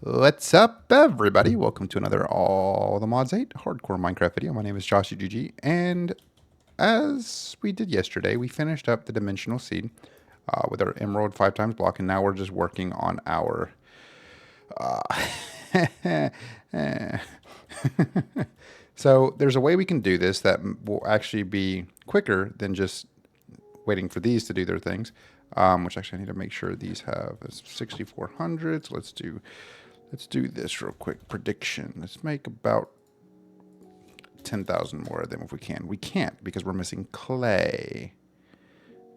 What's up, everybody? Welcome to another All the Mods 8 hardcore Minecraft video. My name is JawshyGG, and as we did yesterday, we finished up the dimensional seed with our emerald 5x block, and now we're just working on our... So there's a way we can do this that will actually be quicker than just waiting for these to do their things, which actually I need to make sure these have 6,400. So let's do this real quick. Prediction. Let's make about 10,000 more of them if we can. We can't because we're missing clay.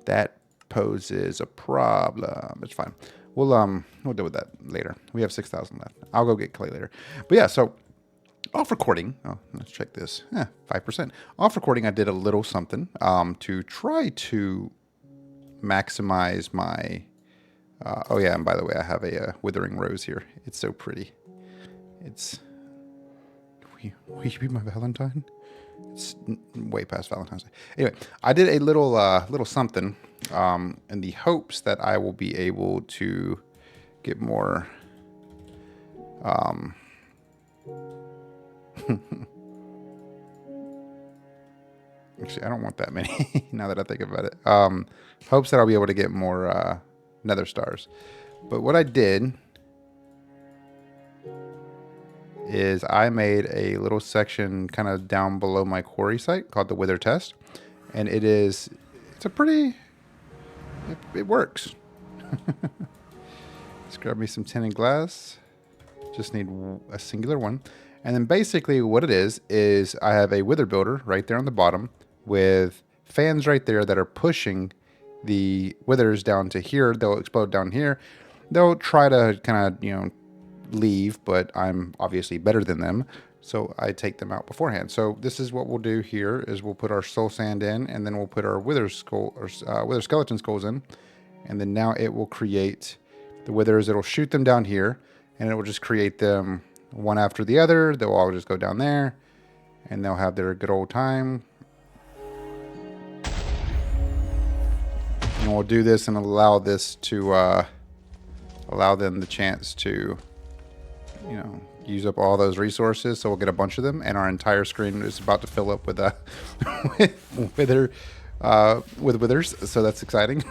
That poses a problem. It's fine. We'll deal with that later. We have 6,000 left. I'll go get clay later. But yeah, so off recording. Oh, let's check this. 5%. Off recording, I did a little something to try to maximize my. Oh yeah, and by the way, I have a withering rose here. It's so pretty. It's. Will you be my Valentine? It's way past Valentine's Day. Anyway, I did a little something in the hopes that I will be able to get more. Actually, I don't want that many now that I think about it. Hopes that I'll be able to get more nether stars. But what I did is I made a little section kind of down below my quarry site called the wither test. And it's a pretty, it works. Let's grab me some tin and glass. Just need a singular one. And then basically what it is I have a wither builder right there on the bottom with fans right there that are pushing the withers down to here. They'll explode down here. They'll try to kind of, leave, but I'm obviously better than them. So I take them out beforehand. So this is what we'll do here is we'll put our soul sand in, and then we'll put our wither skeleton skulls in. And then now it will create the withers. It'll shoot them down here, and it will just create them one after the other. They'll all just go down there, and they'll have their good old time. And we'll do this and allow this to allow them the chance to, use up all those resources. So we'll get a bunch of them, and our entire screen is about to fill up with with withers. So that's exciting.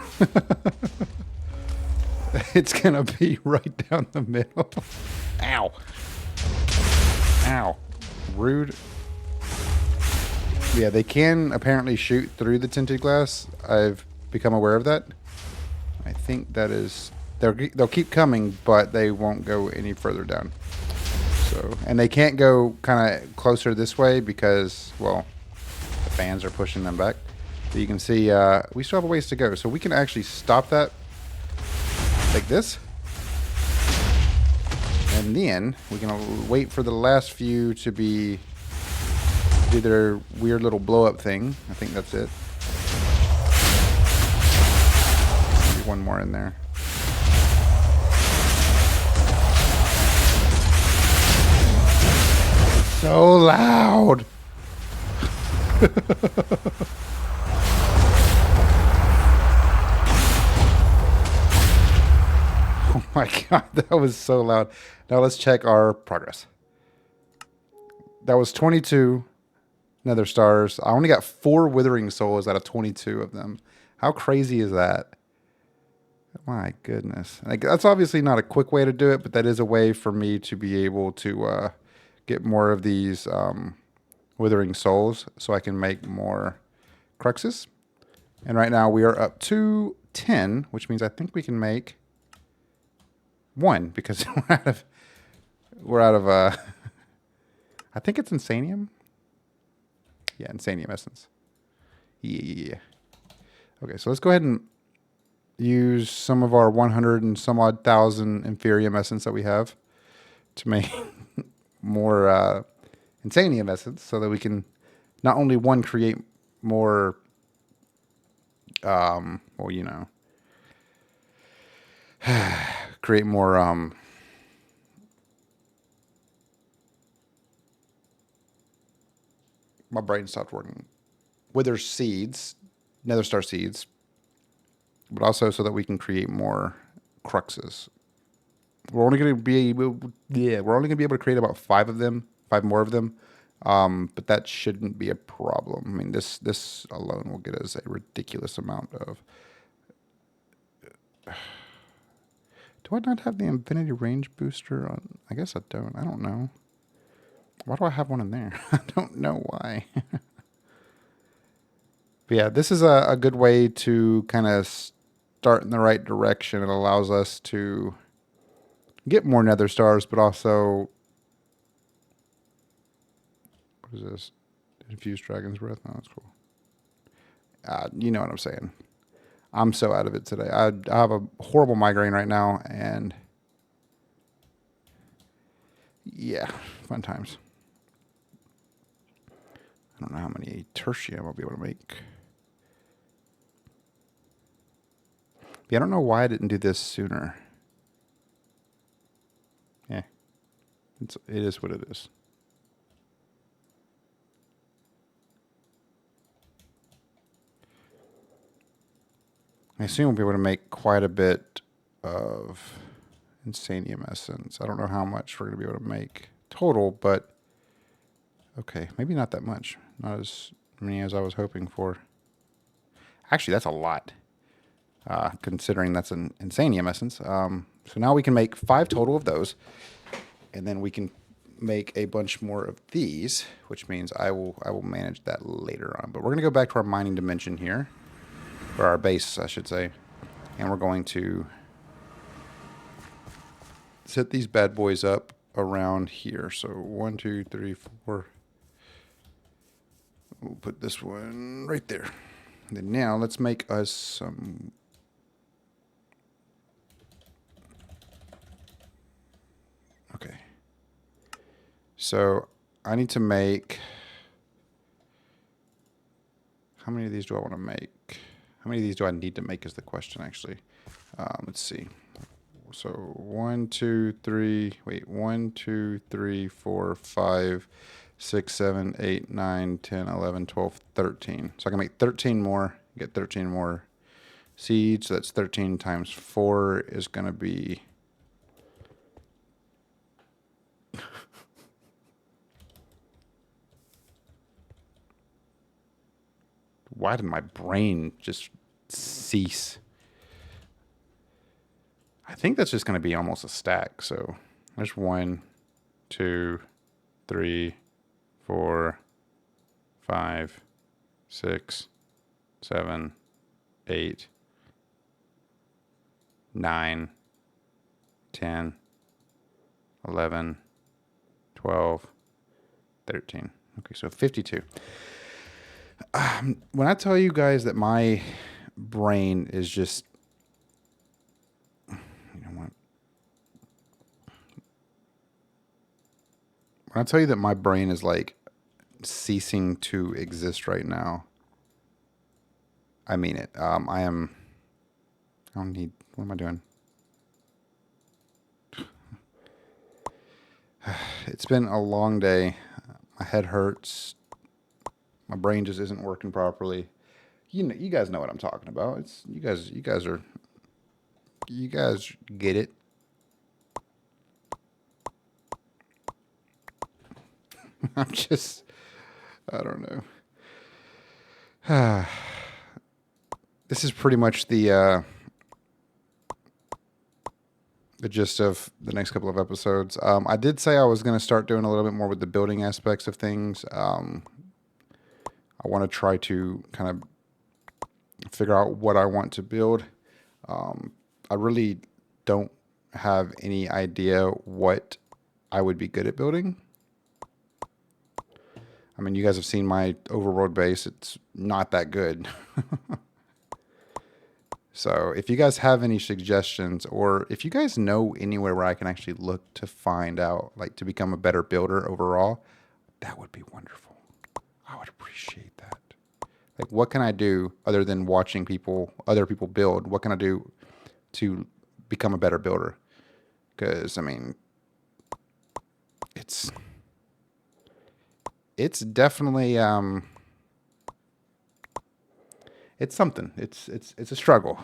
It's gonna be right down the middle. Ow! Ow! Rude. Yeah, they can apparently shoot through the tinted glass. I've become aware of that. I think that is they'll keep coming, but they won't go any further down. So, and they can't go kind of closer this way because, well, the fans are pushing them back. But you can see we still have a ways to go, so we can actually stop that like this, and then we can wait for the last few to do their weird little blow up thing. I think that's it. Maybe one more in there. So loud. Oh my god, that was so loud. Now let's check our progress. That was 22 nether stars. I only got 4 withering souls out of 22 of them. How crazy is that? My goodness. Like, that's obviously not a quick way to do it, but that is a way for me to be able to get more of these withering souls so I can make more cruxes. And right now we are up to 10, which means I think we can make 1 because we're out of I think it's insanium. Yeah, insanium essence. Yeah. Okay, so let's go ahead and use some of our 100 and some odd thousand inferium essence that we have to make more insanium essence so that we can not only create more create more my brain stopped working. Wither seeds, nether star seeds, but also so that we can create more cruxes. We're only going to be able, yeah, we're only going to be able to create about 5 more of them. But that shouldn't be a problem. I mean, this alone will get us a ridiculous amount of. Do I not have the infinity range booster on? I guess I don't. I don't know. Why do I have one in there? I don't know why. But yeah, this is a good way to kind of start in the right direction. It allows us to get more nether stars, but also, what is this? Infused dragon's breath. Oh, that's cool. You know what I'm saying. I'm so out of it today. I have a horrible migraine right now, and yeah, fun times. I don't know how many tertium I'll be able to make. Yeah, I don't know why I didn't do this sooner. Yeah, it is what it is. I assume we'll be able to make quite a bit of insanium essence. I don't know how much we're going to be able to make total, but okay, maybe not that much. Not as many as I was hoping for. Actually, that's a lot, considering that's an insanium essence. So now we can make 5 total of those, and then we can make a bunch more of these, which means I will manage that later on. But we're going to go back to our mining dimension here, or our base, I should say, and we're going to set these bad boys up around here. So 1, 2, 3, 4. We'll put this one right there. And then now let's make us some. Okay. So I need to make. How many of these do I want to make? How many of these do I need to make is the question, actually. Let's see. So 1, 2, 3. Wait, 1, 2, 3, 4, 5, 6, 7, 8, 9, 10, 11, 12, 13. So I can make 13 more, get 13 more seeds. So that's 13 times 4 is going to be. Why did my brain just cease? I think that's just going to be almost a stack. So there's 1, 2, 3, 4, 5, 6, 7, 8, 9, 10, 11, 12, 13. Okay, so 52. When I tell you guys that my brain is just, you know what? When I tell you that my brain is like ceasing to exist right now, I mean it. I don't need, what am I doing? It's been a long day. My head hurts. My brain just isn't working properly. You know, you guys know what I'm talking about. It's you guys get it. I don't know. This is pretty much the gist of the next couple of episodes. I did say I was going to start doing a little bit more with the building aspects of things. I want to try to kind of figure out what I want to build. I really don't have any idea what I would be good at building. I mean, you guys have seen my overworld base. It's not that good. So if you guys have any suggestions, or if you guys know anywhere where I can actually look to find out, like to become a better builder overall, that would be wonderful. I would appreciate that. Like, what can I do other than watching other people build? What can I do to become a better builder? Because, I mean, it's definitely, it's something. It's a struggle.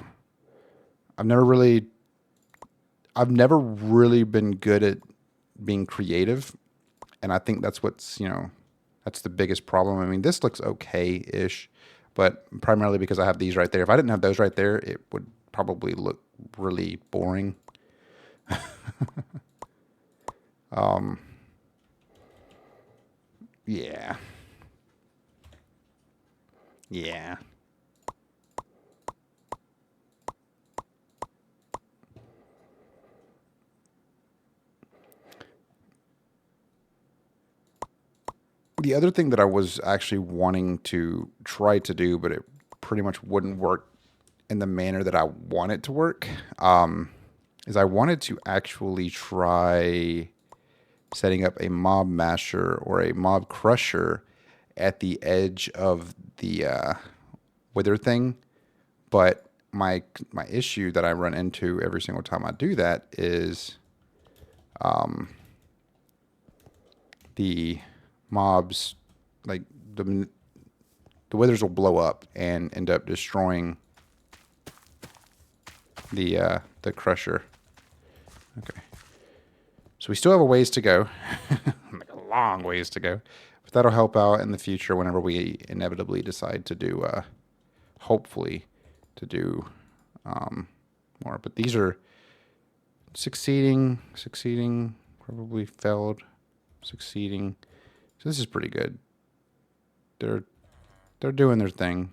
I've never really, I've never really been good at being creative, and I think that's what's, you know, that's the biggest problem. I mean, this looks okay-ish, but primarily because I have these right there. If I didn't have those right there, it would probably look really boring. Yeah. Yeah. The other thing that I was actually wanting to try to do, but it pretty much wouldn't work in the manner that I want it to work, is I wanted to actually try setting up a mob masher or a mob crusher at the edge of the wither thing. But my issue that I run into every single time I do that is the mobs, like the withers will blow up and end up destroying the crusher. Okay. So we still have a ways to go. Like a long ways to go. But that'll help out in the future whenever we inevitably decide to do, hopefully, to do more. But these are succeeding, probably failed, succeeding. So this is pretty good. They're doing their thing.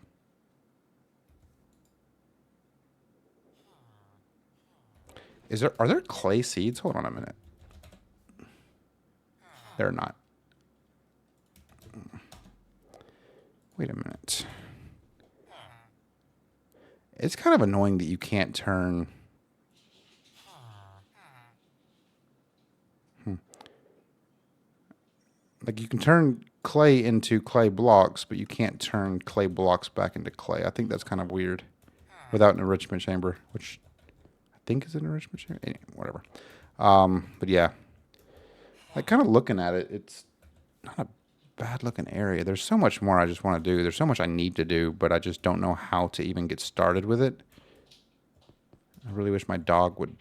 Are there clay seeds? Hold on a minute. They're not. Wait a minute. It's kind of annoying that you can't turn... Like, you can turn clay into clay blocks, but you can't turn clay blocks back into clay. I think that's kind of weird. Without an enrichment chamber, which I think is an enrichment chamber. Anyway, whatever. But yeah. Like, kind of looking at it, it's not a bad-looking area. There's so much more I just want to do. There's so much I need to do, but I just don't know how to even get started with it. I really wish my dog would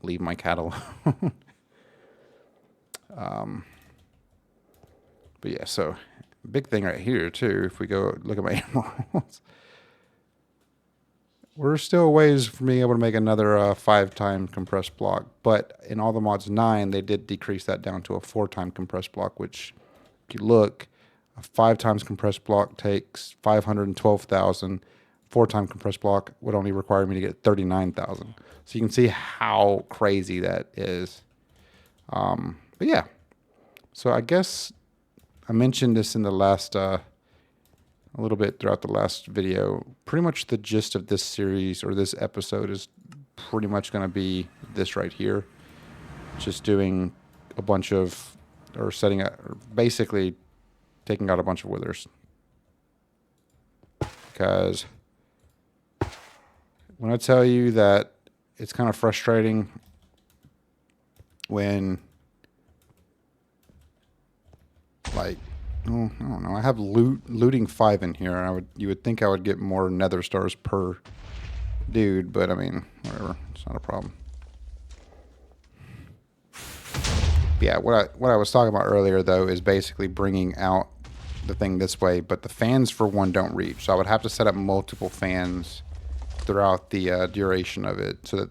leave my cat alone. But yeah, so big thing right here too. If we go look at my emeralds, we're still a ways from being able to make another 5-time compressed block. But in all the mods 9, they did decrease that down to a 4-time compressed block. Which, if you look, a 5 times compressed block takes 512,000. 4-time compressed block would only require me to get 39,000. So you can see how crazy that is. But yeah, so I guess I mentioned this in the last, a little bit throughout the last video. Pretty much the gist of this series or this episode is pretty much going to be this right here. Just doing a bunch of, or setting up, or basically taking out a bunch of withers. Because when I tell you that it's kind of frustrating when, like, oh, I don't know. I have looting 5 in here, and you would think I would get more nether stars per dude, but I mean, whatever. It's not a problem. But yeah, what I was talking about earlier though is basically bringing out the thing this way, but the fans for one don't reach. So I would have to set up multiple fans throughout the duration of it, so that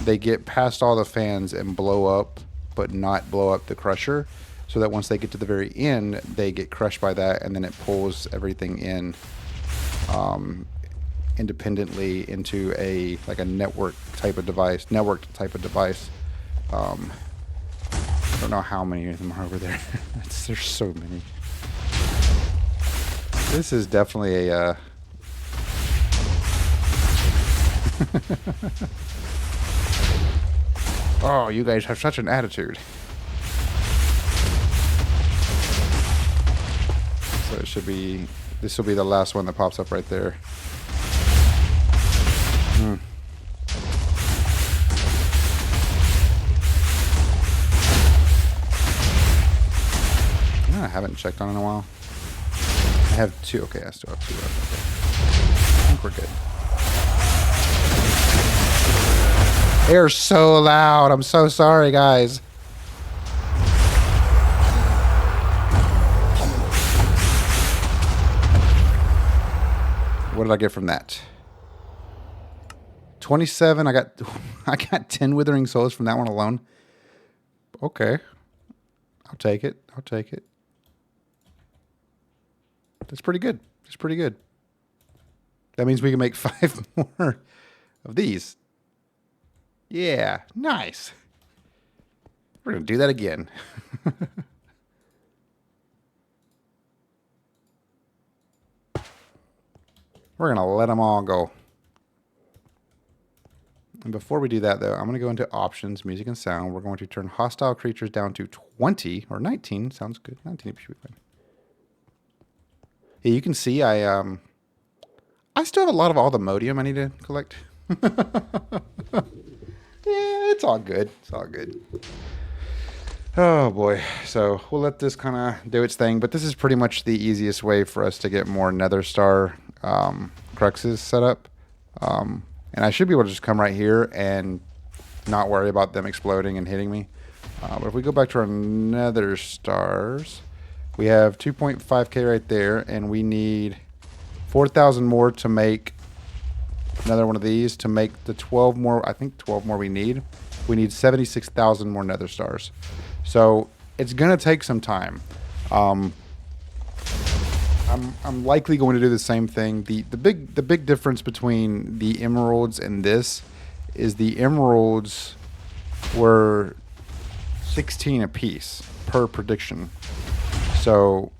they get past all the fans and blow up, but not blow up the crusher. So that once they get to the very end, they get crushed by that, and then it pulls everything in independently into a networked type of device. I don't know how many of them are over there. There's so many. This is definitely a oh, you guys have such an attitude. So it should be, this will be the last one that pops up right there. I haven't checked on in a while. I have 2. Okay, I still have 2 left. Okay. I think we're good. They're so loud. I'm so sorry, guys. What did I get from that? 27. I got 10 withering souls from that one alone. Okay. I'll take it. I'll take it. That's pretty good. That's pretty good. That means we can make 5 more of these. Yeah, nice. We're going to do that again. We're going to let them all go. And before we do that, though, I'm going to go into options, music and sound. We're going to turn hostile creatures down to 20 or 19. Sounds good. 19 should be fine. Yeah, you can see I still have a lot of all the modium I need to collect. Yeah, it's all good. It's all good. Oh boy. So we'll let this kind of do its thing, but this is pretty much the easiest way for us to get more Nether Star cruxes set up. And I should be able to just come right here and not worry about them exploding and hitting me. But if we go back to our Nether Stars, we have 2.5k right there, and we need 4,000 more to make another one of these. To make the 12 more, I think 12 more we need 76,000 more Nether Stars. So it's going to take some time. I'm likely going to do the same thing. The big difference between the emeralds and this is the emeralds were 16 apiece per prediction. So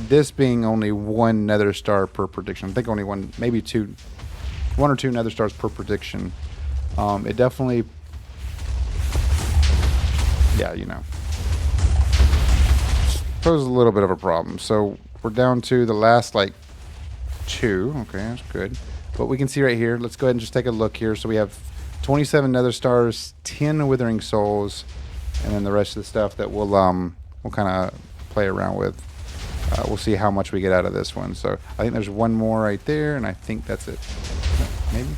this being only 1 Nether Star per prediction, I think only one, maybe 1 or 2 Nether Stars per prediction. It definitely, yeah, you know, poses a little bit of a problem. So we're down to the last like 2. Okay, that's good. But we can see right here. Let's go ahead and just take a look here. So we have 27 Nether Stars, 10 Withering Souls, and then the rest of the stuff that we'll kind of play around with. We'll see how much we get out of this one. So I think there's one more right there, and I think that's it. Maybe.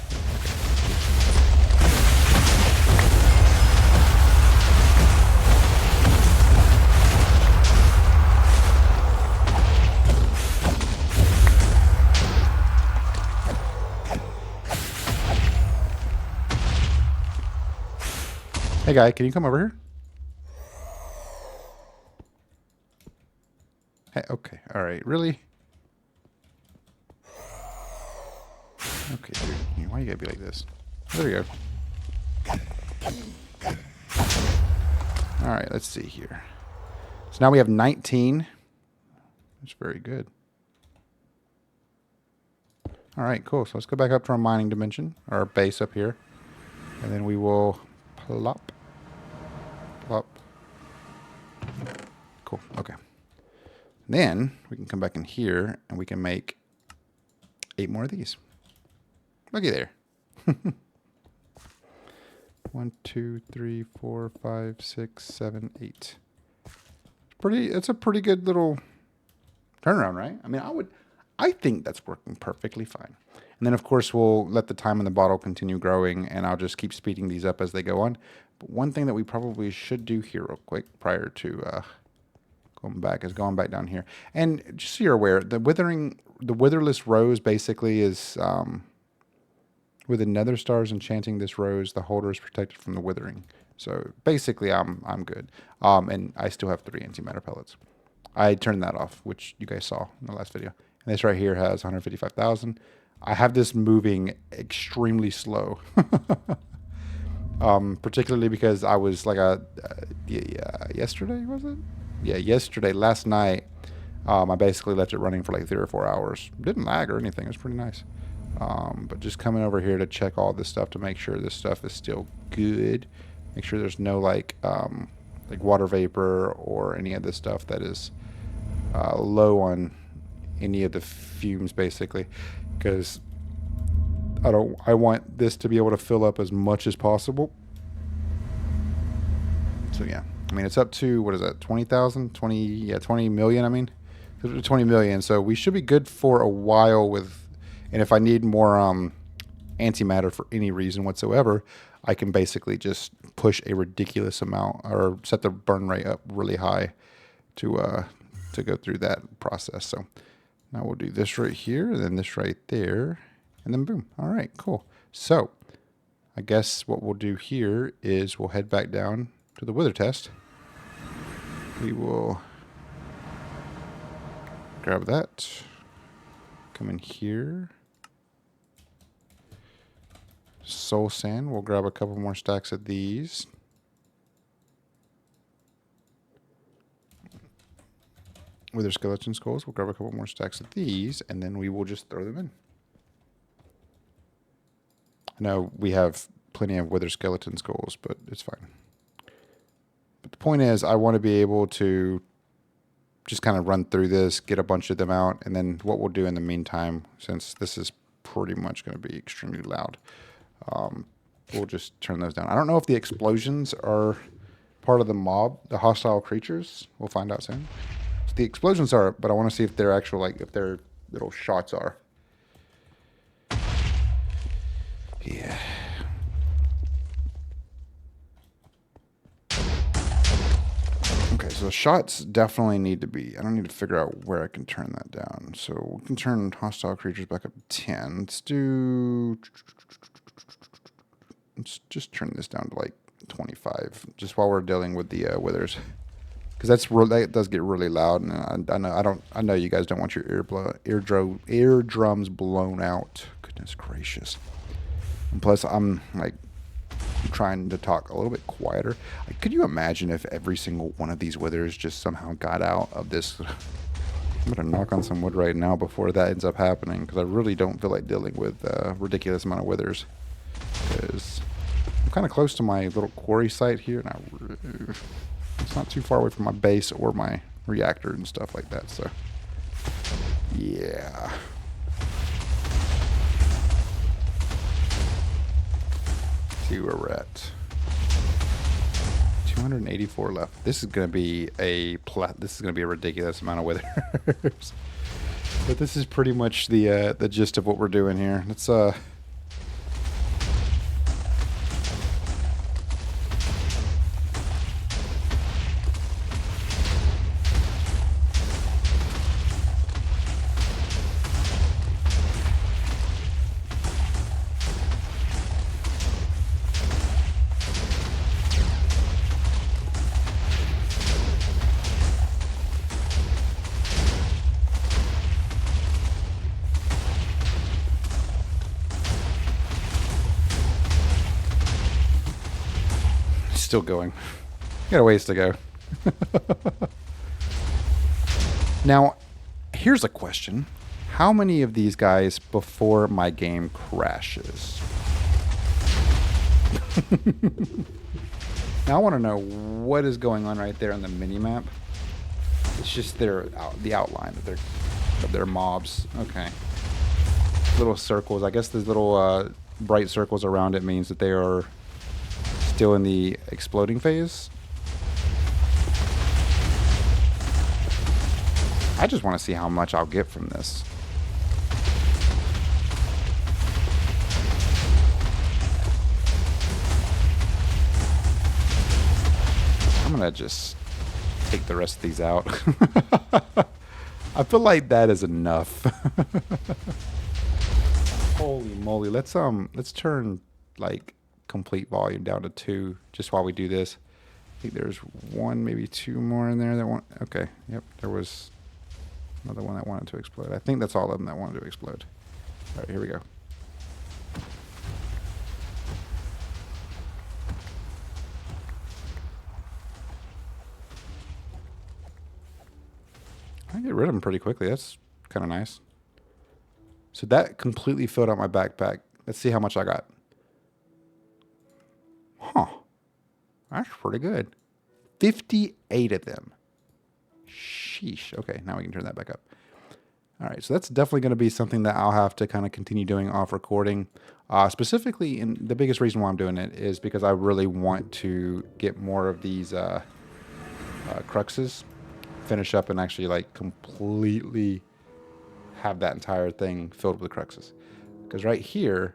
Hey guy, can you come over here? Hey, okay, all right, really? Okay, dude, why you gotta be like this? There we go. All right, let's see here. So now we have 19. That's very good. All right, cool. So let's go back up to our mining dimension, our base up here, and then we will plop. Plop. Cool. Okay. Then we can come back in here and we can make 8 more of these. Looky there. 1, 2, 3, 4, 5, 6, 7, 8. It's a pretty good little turnaround, right? I mean, I think that's working perfectly fine. And then of course we'll let the time in the bottle continue growing, and I'll just keep speeding these up as they go on. But one thing that we probably should do here real quick prior to going back down here. And just so you're aware, the witherless rose basically is with the Nether Stars enchanting this rose, the holder is protected from the withering. So basically I'm good. And I still have 3 antimatter pellets. I turned that off, which you guys saw in the last video. And this right here has 155,000. I have this moving extremely slow. Particularly because I was like yesterday, was it? Yeah, yesterday, last night, I basically left it running for like 3 or 4 hours. Didn't lag or anything. It was pretty nice. But just coming over here to check all this stuff to make sure this stuff is still good. Make sure there's no like water vapor or any of this stuff that is low on any of the fumes, basically, because I want this to be able to fill up as much as possible. So yeah, I mean, it's up to, what is that, 20,000? 20 million, I mean. 20 million, so we should be good for a while with, and if I need more antimatter for any reason whatsoever, I can basically just push a ridiculous amount or set the burn rate up really high to go through that process. So now we'll do this right here, and then this right there, and then boom. All right, cool. So I guess what we'll do here is we'll head back down to the wither test. We will grab that, come in here, soul sand. We'll grab a couple more stacks of these. Wither skeleton skulls. We'll grab a couple more stacks of these, and then we will just throw them in. I know we have plenty of wither skeleton skulls, but it's fine. But the point is, I want to be able to just kind of run through this, get a bunch of them out, and then what we'll do in the meantime, since this is pretty much going to be extremely loud, we'll just turn those down. I don't know if the explosions are part of the mob, the hostile creatures. We'll find out soon. So the explosions are, but I want to see if they're actual, like, if their little shots are. Yeah. Okay, so the shots definitely need to be... I don't need to figure out where I can turn that down. So we can turn hostile creatures back up to 10. Let's do... Let's just turn this down to like 25, just while we're dealing with the withers, because that does get really loud, and I know you guys don't want your eardrums blown out. Goodness gracious! And plus, I'm like trying to talk a little bit quieter. Like, could you imagine if every single one of these withers just somehow got out of this? I'm gonna knock on some wood right now before that ends up happening, because I really don't feel like dealing with a ridiculous amount of withers. Because I'm kind of close to my little quarry site here, and it's not too far away from my base or my reactor and stuff like that. So, yeah. Let's see where we're at. 284 left. This is going to be a ridiculous amount of withers. But this is pretty much the gist of what we're doing here. Let's still going. Got a ways to go. Now, here's a question. How many of these guys before my game crashes? Now I want to know what is going on right there on the mini-map. It's just the outline of their mobs. Okay. Little circles. I guess these little bright circles around it means that they are still in the exploding phase. I just want to see how much I'll get from this. I'm gonna just take the rest of these out. I feel like that is enough. Holy moly. Let's turn like complete volume down to 2 just while we do this. I think there's one, maybe 2 more in there that want... Okay, yep, there was another one that wanted to explode. I think that's all of them that wanted to explode. All right, here we go. I get rid of them pretty quickly. That's kind of nice. So that completely filled out my backpack. Let's see how much I got. Huh. That's pretty good. 58 of them. Sheesh. Okay, now we can turn that back up. All right, so that's definitely going to be something that I'll have to kind of continue doing off recording. Specifically, and the biggest reason why I'm doing it is because I really want to get more of these cruxes, finish up and actually like completely have that entire thing filled with cruxes. Because right here,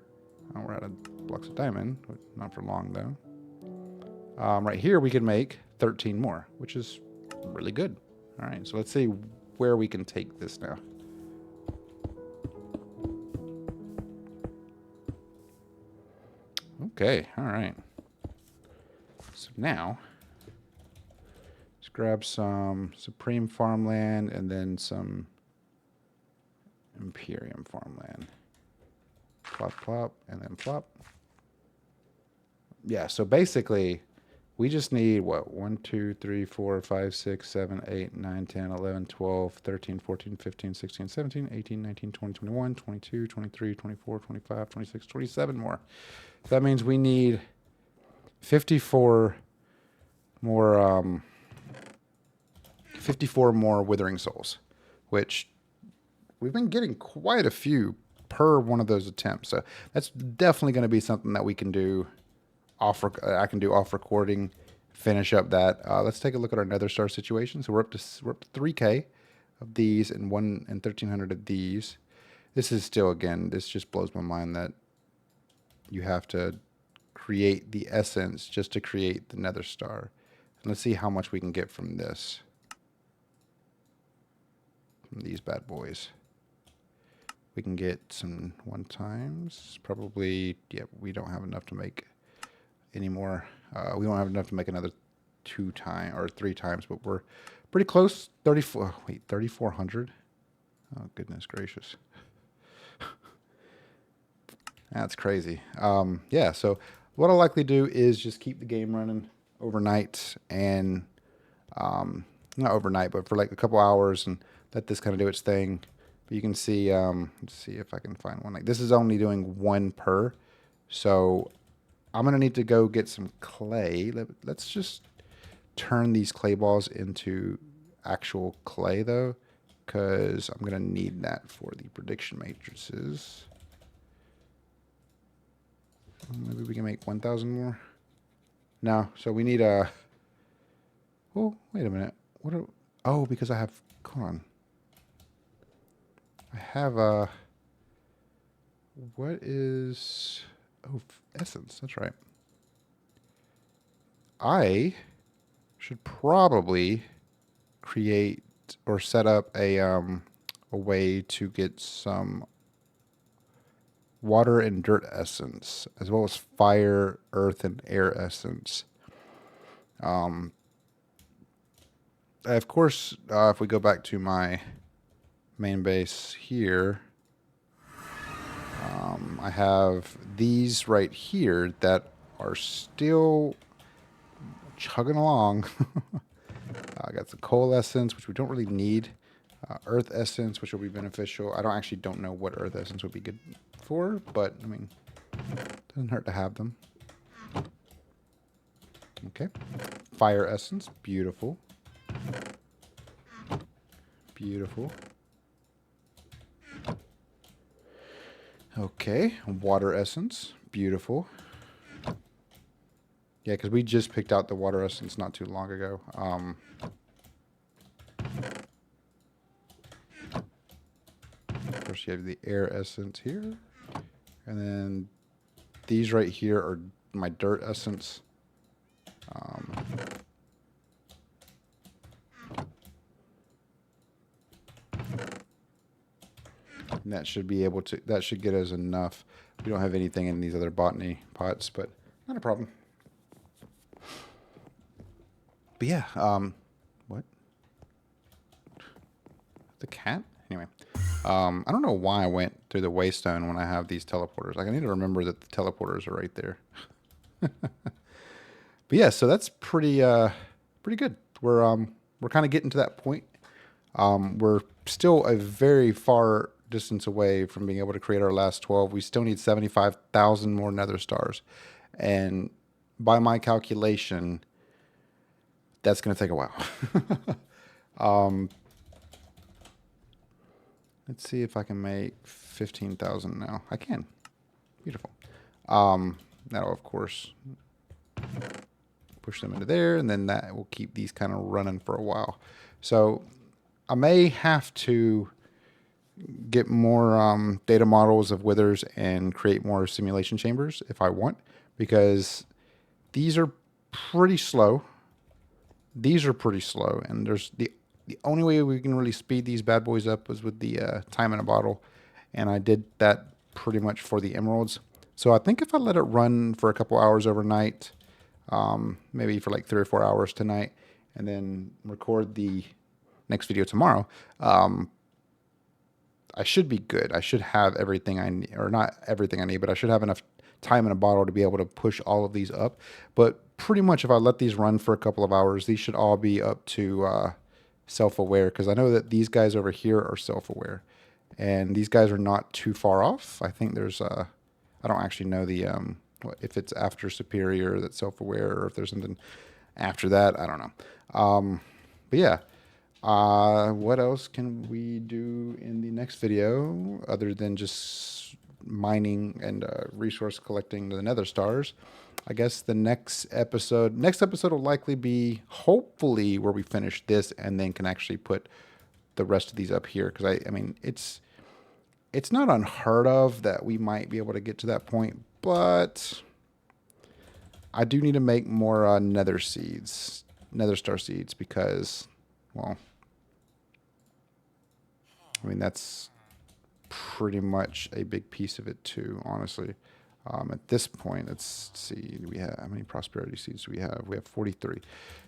Oh, we're out of blocks of diamond. Not for long, though. Right here, we can make 13 more, which is really good. All right, so let's see where we can take this now. Okay, all right. So now, let's grab some Supreme farmland and then some Imperium farmland. Plop, plop, and then plop. Yeah, so basically, we just need, what, 1, 2, 3, 4, 5, 6, 7, 8, 9, 10, 11, 12, 13, 14, 15, 16, 17, 18, 19, 20, 21, 22, 23, 24, 25, 26, 27 more. That means we need 54 more 54 more withering souls, which we've been getting quite a few per one of those attempts. So that's definitely going to be something that we can do I can do off recording, finish up that. Let's take a look at our Nether Star situation. So we're up to 3K of these and 1,300 of these. This is still, again, this just blows my mind that you have to create the essence just to create the Nether Star. And let's see how much we can get from this. From these bad boys. We can get some 1 times. Probably, yeah, we don't have enough to make any more. We don't have enough to make another 2 times or 3 times, but we're pretty close. 3,400. Oh, goodness gracious. That's crazy. Yeah, so what I'll likely do is just keep the game running overnight and, not overnight, but for like a couple hours and let this kind of do its thing. But you can see, let's see if I can find one. Like this is only doing 1 per. So I'm going to need to go get some clay. Let's just turn these clay balls into actual clay though, because I'm going to need that for the prediction matrices. Maybe we can make 1,000 more. No, so we need a. Oh, wait a minute. Oh, because I have. Hold on. I have a. What is? Oh, essence. That's right. I should probably create or set up a way to get some water and dirt essence, as well as fire, earth, and air essence. Of course, if we go back to my main base here, I have these right here that are still chugging along. I got some coal essence, which we don't really need. Earth essence, which will be beneficial. I don't know what earth essence would be good for, but I mean, doesn't hurt to have them. Okay. Fire essence, beautiful. Beautiful. Okay, water essence, beautiful. Yeah, because we just picked out the water essence not too long ago. Of course, you have the air essence here. And then these right here are my dirt essence. And that should be able to, that should get us enough. We don't have anything in these other botany pots, but not a problem. But yeah, what? The cat? Anyway, I don't know why I went through the waystone when I have these teleporters. Like I need to remember that the teleporters are right there. But yeah, so that's pretty good. We're kind of getting to that point. We're still a very far distance away from being able to create our last 12. We still need 75,000 more nether stars. And by my calculation, that's going to take a while. Let's see if I can make 15,000 now. I can. Beautiful. That'll, of course, push them into there, and then that will keep these kind of running for a while. So I may have to get more data models of withers and create more simulation chambers if I want, because these are pretty slow. These are pretty slow, and there's the only way we can really speed these bad boys up was with the time in a bottle, and I did that pretty much for the emeralds. So I think if I let it run for a couple hours overnight, maybe for like 3 or 4 hours tonight, and then record the next video tomorrow, I should be good. I should have everything I need, or not everything I need, but I should have enough time in a bottle to be able to push all of these up. But pretty much if I let these run for a couple of hours, these should all be up to self-aware, because I know that these guys over here are self-aware, and these guys are not too far off. I think there's I don't actually know the if it's after superior that's self-aware, or if there's something after that. I don't know. But yeah. What else can we do in the next video other than just mining and resource collecting the nether stars? I guess the next episode will likely be hopefully where we finish this and then can actually put the rest of these up here, because I mean it's not unheard of that we might be able to get to that point, but I do need to make more nether star seeds, because, well, I mean, that's pretty much a big piece of it too, honestly. At this point, let's see, do we have, how many prosperity seeds do we have? We have 43.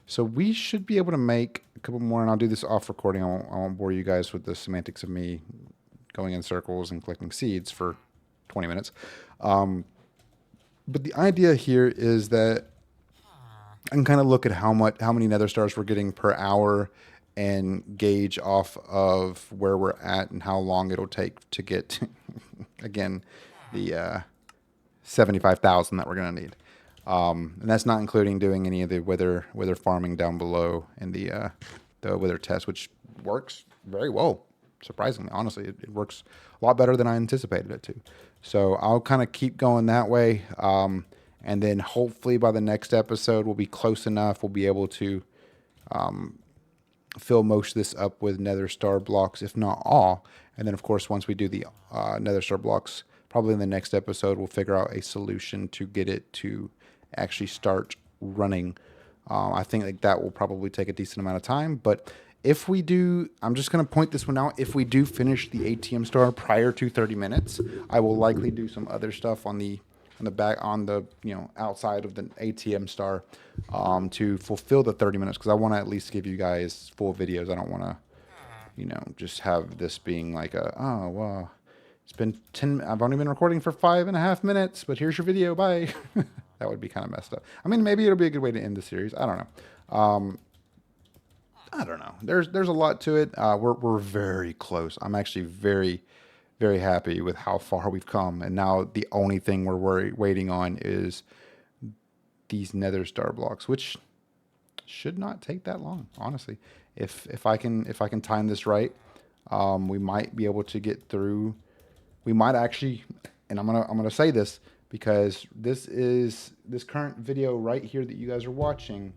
So we should be able to make a couple more, and I'll do this off recording. I won't bore you guys with the semantics of me going in circles and collecting seeds for 20 minutes. But the idea here is that I can kind of look at how many nether stars we're getting per hour, and gauge off of where we're at and how long it'll take to get, again, the 75,000 that we're going to need. And that's not including doing any of the wither farming down below and the wither test, which works very well, surprisingly. Honestly, it works a lot better than I anticipated it to. So I'll kind of keep going that way. And then hopefully by the next episode, we'll be close enough. We'll be able to fill most of this up with nether star blocks, if not all. And then, of course, once we do the nether star blocks, probably in the next episode, we'll figure out a solution to get it to actually start running. I think like that will probably take a decent amount of time. But if we do, I'm just going to point this one out. If we do finish the ATM star prior to 30 minutes, I will likely do some other stuff on the outside of the ATM star to fulfill the 30 minutes, because I want to at least give you guys full videos. I don't want to just have this being like oh well, it's been 10, I've only been recording for 5.5 minutes, but here's your video, bye. That would be kind of messed up. I mean, maybe it'll be a good way to end the series. I don't know. I don't know. There's a lot to it. We're very close. I'm actually very, very happy with how far we've come, and now the only thing we're waiting on is these nether star blocks, which should not take that long, honestly. If I can time this right, we might be able to get through. We might actually, and I'm gonna say this because this current video right here that you guys are watching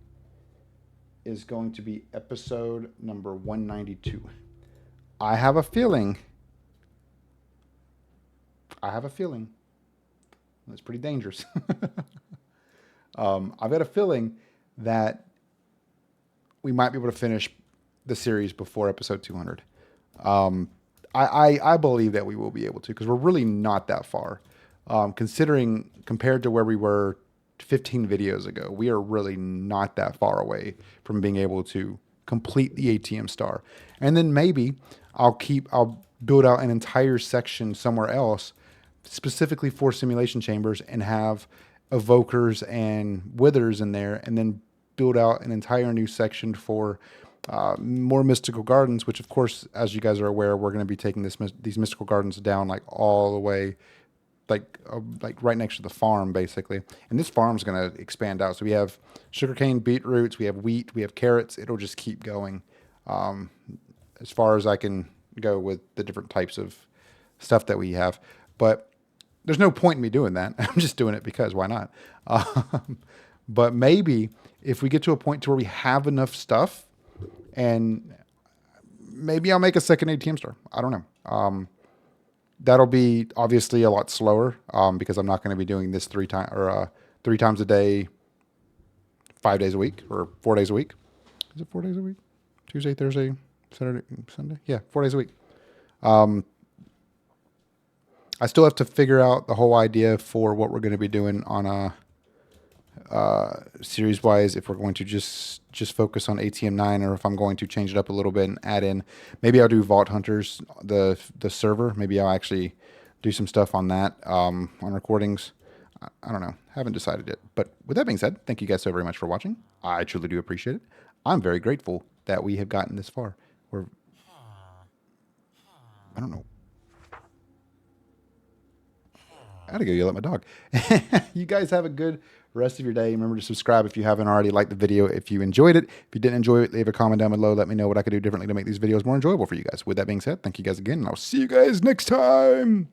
is going to be episode number 192. I have a feeling that's pretty dangerous. I've got a feeling that we might be able to finish the series before episode 200. I believe that we will be able to, because we're really not that far. Considering compared to where we were 15 videos ago, we are really not that far away from being able to complete the ATM star. And then maybe I'll build out an entire section somewhere else specifically for simulation chambers and have evokers and withers in there, and then build out an entire new section for more mystical gardens, which of course, as you guys are aware, we're going to be taking these mystical gardens down like all the way, like right next to the farm, basically. And this farm's going to expand out. So we have sugarcane, beetroots, we have wheat, we have carrots. It'll just keep going as far as I can go with the different types of stuff that we have. But there's no point in me doing that. I'm just doing it because why not? But maybe if we get to a point to where we have enough stuff, and maybe I'll make a second ATM store. I don't know. That'll be obviously a lot slower because I'm not going to be doing this 3 times a day, 5 days a week, or 4 days a week. Is it 4 days a week? Tuesday, Thursday, Saturday, Sunday? Yeah, 4 days a week. I still have to figure out the whole idea for what we're going to be doing on a series wise, if we're going to just focus on ATM 9 or if I'm going to change it up a little bit and add in, maybe I'll do Vault Hunters, the server. Maybe I'll actually do some stuff on that, on recordings. I don't know. Haven't decided yet. But with that being said, thank you guys so very much for watching. I truly do appreciate it. I'm very grateful that we have gotten this far. I don't know. I gotta go yell at my dog. You guys have a good rest of your day. Remember to subscribe if you haven't already. Like the video if you enjoyed it. If you didn't enjoy it, leave a comment down below. Let me know what I could do differently to make these videos more enjoyable for you guys. With that being said, thank you guys again, and I'll see you guys next time.